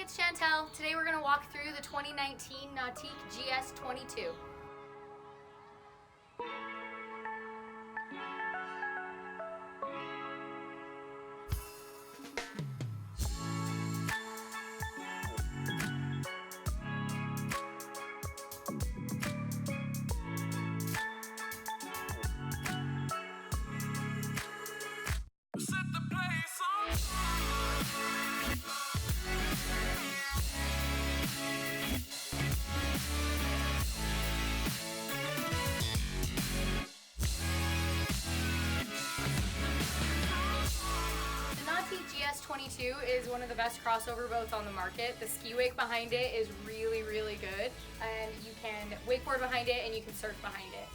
it's Chantel. Today we're going to walk through the 2019 Nautique GS22. GS22 is one of the best crossover boats on the market. The ski wake behind it is really good, and you can wakeboard behind it and you can surf behind it.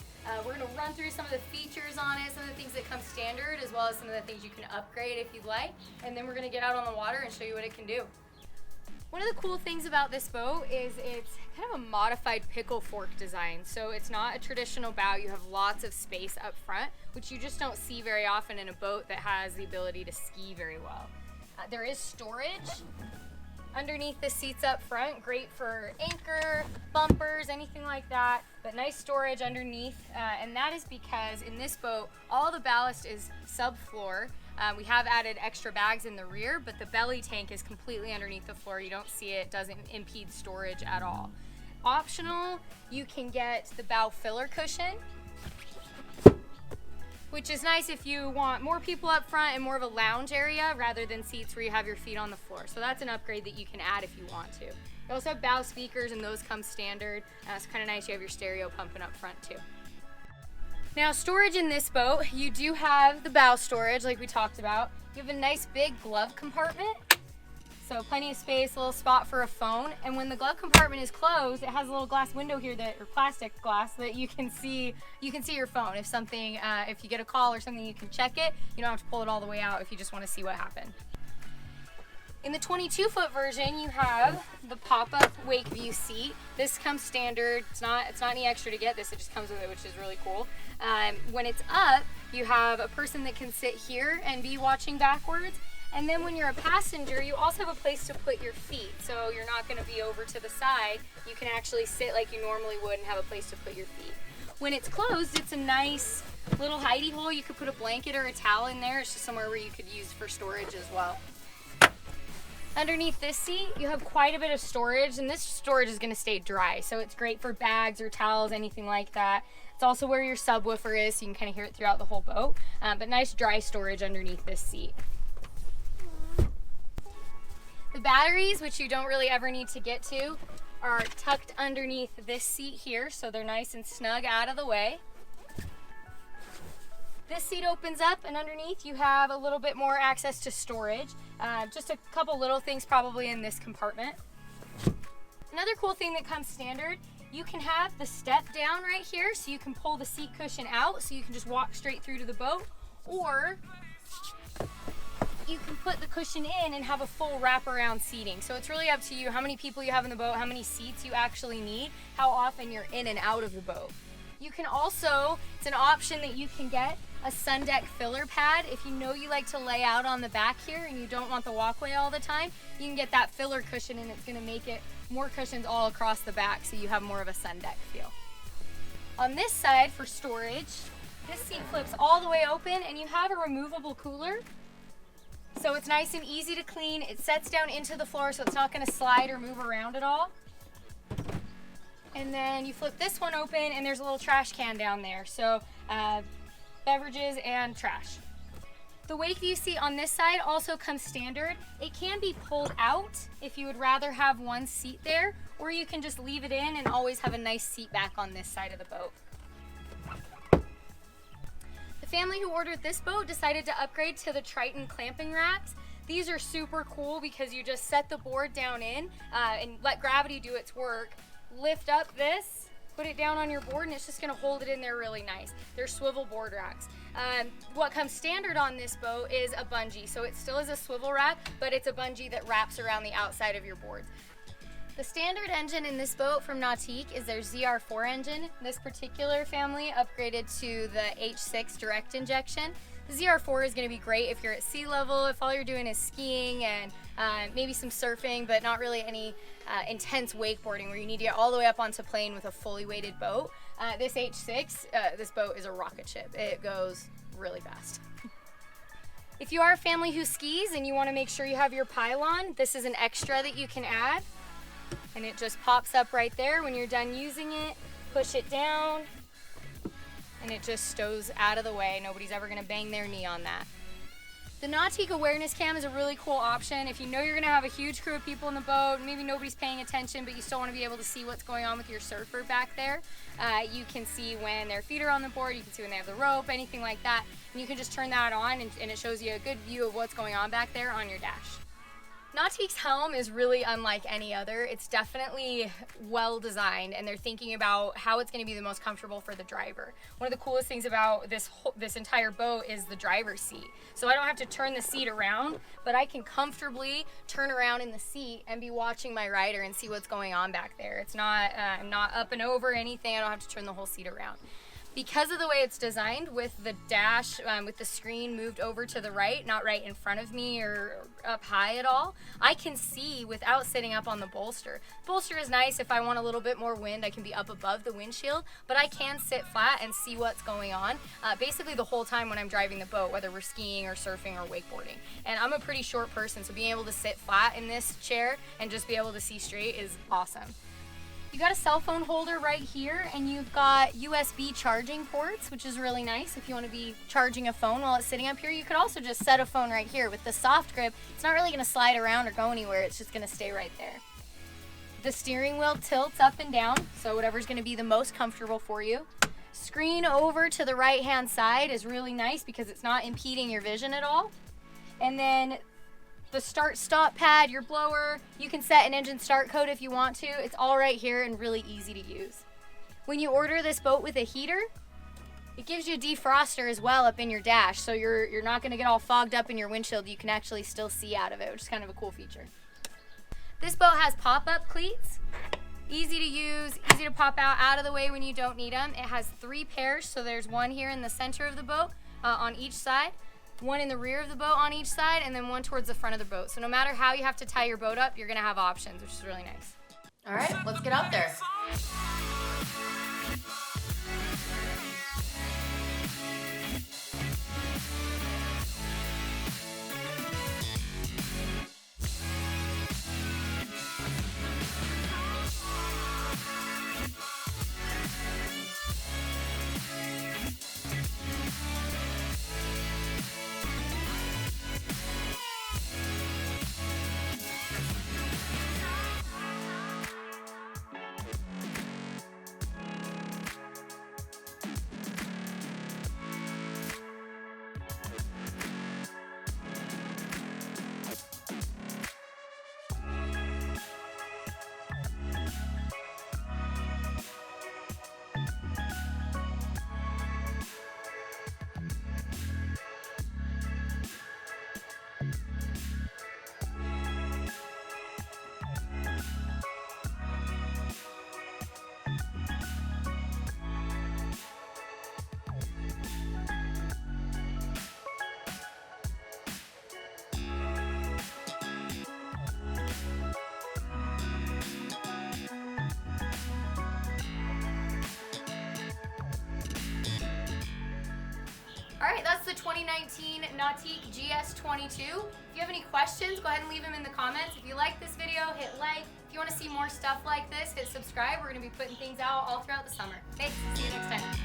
We're going to run through some of the features on it, some of the things that come standard, as well as some of the things you can upgrade if you'd like, and then we're going to get out on the water and show you what it can do. One of the cool things about this boat is it's kind of a modified pickle fork design. So it's not a traditional bow. You have lots of space up front, which you just don't see very often in a boat that has the ability to ski very well. There is storage underneath the seats up front, great for anchor, bumpers, anything like that, but nice storage underneath, and that is because in this boat, all the ballast is subfloor. We have added extra bags in the rear, but the belly tank is completely underneath the floor. You don't see it, doesn't impede storage at all. Optional, you can get the bow filler cushion, which is nice if you want more people up front and more of a lounge area rather than seats where you have your feet on the floor. So that's an upgrade that you can add if you want to. You also have bow speakers, and those come standard. It's kind of nice you have your stereo pumping up front too. Now, storage in this boat, you do have the bow storage like we talked about. You have a nice big glove compartment. So plenty of space, a little spot for a phone. And when the glove compartment is closed, it has a little glass window here or plastic glass that you can see your phone. If something, if you get a call or something, you can check it. You don't have to pull it all the way out if you just want to see what happened. In the 22-foot version, you have the pop-up wake view seat. This comes standard. It's not any extra to get this. It just comes with it, which is really cool. When it's up, you have a person that can sit here and be watching backwards. And then when you're a passenger, you also have a place to put your feet. So you're not going to be over to the side. You can actually sit like you normally would and have a place to put your feet. When it's closed, it's a nice little hidey hole. You could put a blanket or a towel in there. It's just somewhere where you could use for storage as well. Underneath this seat, you have quite a bit of storage, and this storage is going to stay dry. So it's great for bags or towels, anything like that. It's also where your subwoofer is, so you can kind of hear it throughout the whole boat. But nice dry storage underneath this seat. The batteries, which you don't really ever need to get to, are tucked underneath this seat here, so they're nice and snug out of the way. This seat opens up, and underneath you have a little bit more access to storage. Just a couple little things probably in this compartment. Another cool thing that comes standard, you can have the step down right here, so you can pull the seat cushion out so you can just walk straight through to the boat, or you can put the cushion in and have a full wraparound seating. So it's really up to you how many people you have in the boat, how many seats you actually need, how often you're in and out of the boat. You can also, it's an option that you can get a sun deck filler pad. If you know you like to lay out on the back here and you don't want the walkway all the time, you can get that filler cushion, and it's gonna make it more cushions all across the back so you have more of a sun deck feel. On this side for storage, this seat flips all the way open and you have a removable cooler. So it's nice and easy to clean. It sets down into the floor so it's not going to slide or move around at all. And then you flip this one open and there's a little trash can down there. So beverages and trash. The wake view seat on this side also comes standard. It can be pulled out if you would rather have one seat there, or you can just leave it in and always have a nice seat back on this side of the boat. The family who ordered this boat decided to upgrade to the Triton clamping racks. These are super cool because you just set the board down in and let gravity do its work. Lift up this, put it down on your board, and it's just going to hold it in there really nice. They're swivel board racks. What comes standard on this boat is a bungee. So it still is a swivel rack, but it's a bungee that wraps around the outside of your boards. The standard engine in this boat from Nautique is their ZR4 engine. This particular family upgraded to the H6 direct injection. The ZR4 is going to be great if you're at sea level, if all you're doing is skiing and maybe some surfing, but not really any intense wakeboarding where you need to get all the way up onto plane with a fully weighted boat. This H6, this boat is a rocket ship. It goes really fast. If you are a family who skis and you want to make sure you have your pylon, this is an extra that you can add. And it just pops up right there. When you're done using it, push it down, and it just stows out of the way. Nobody's ever going to bang their knee on that. The Nautique Awareness Cam is a really cool option. If you know you're going to have a huge crew of people in the boat, maybe nobody's paying attention, but you still want to be able to see what's going on with your surfer back there. You can see when their feet are on the board, you can see when they have the rope, anything like that. And you can just turn that on and it shows you a good view of what's going on back there on your dash. Nautique's helm is really unlike any other. It's definitely well designed, and they're thinking about how it's going to be the most comfortable for the driver. One of the coolest things about this entire boat is the driver's seat. So I don't have to turn the seat around, but I can comfortably turn around in the seat and be watching my rider and see what's going on back there. It's not, I'm not up and over anything. I don't have to turn the whole seat around. Because of the way it's designed, with the dash, with the screen moved over to the right, not right in front of me or up high at all, I can see without sitting up on the bolster. Bolster is nice if I want a little bit more wind. I can be up above the windshield, but I can sit flat and see what's going on basically the whole time when I'm driving the boat, whether we're skiing or surfing or wakeboarding. And I'm a pretty short person, so being able to sit flat in this chair and just be able to see straight is awesome. You got a cell phone holder right here, and you've got USB charging ports, which is really nice if you want to be charging a phone while it's sitting up here. You could also just set a phone right here. With the soft grip, it's not really going to slide around or go anywhere. It's just going to stay right there. The steering wheel tilts up and down, so whatever's going to be the most comfortable for you. Screen over to the right-hand side is really nice because it's not impeding your vision at all. And then the start-stop pad, your blower, you can set an engine start code if you want to. It's all right here and really easy to use. When you order this boat with a heater, it gives you a defroster as well up in your dash, so you're not going to get all fogged up in your windshield. You can actually still see out of it, which is kind of a cool feature. This boat has pop-up cleats. Easy to use, easy to pop out of the way when you don't need them. It has 3 pairs, so there's one here in the center of the boat on each side, one in the rear of the boat on each side, and then one towards the front of the boat. So no matter how you have to tie your boat up, you're gonna have options, which is really nice. All right, let's get out there. Alright, that's the 2019 Nautique GS22. If you have any questions, go ahead and leave them in the comments. If you like this video, hit like. If you want to see more stuff like this, hit subscribe. We're going to be putting things out all throughout the summer. Thanks. See you next time.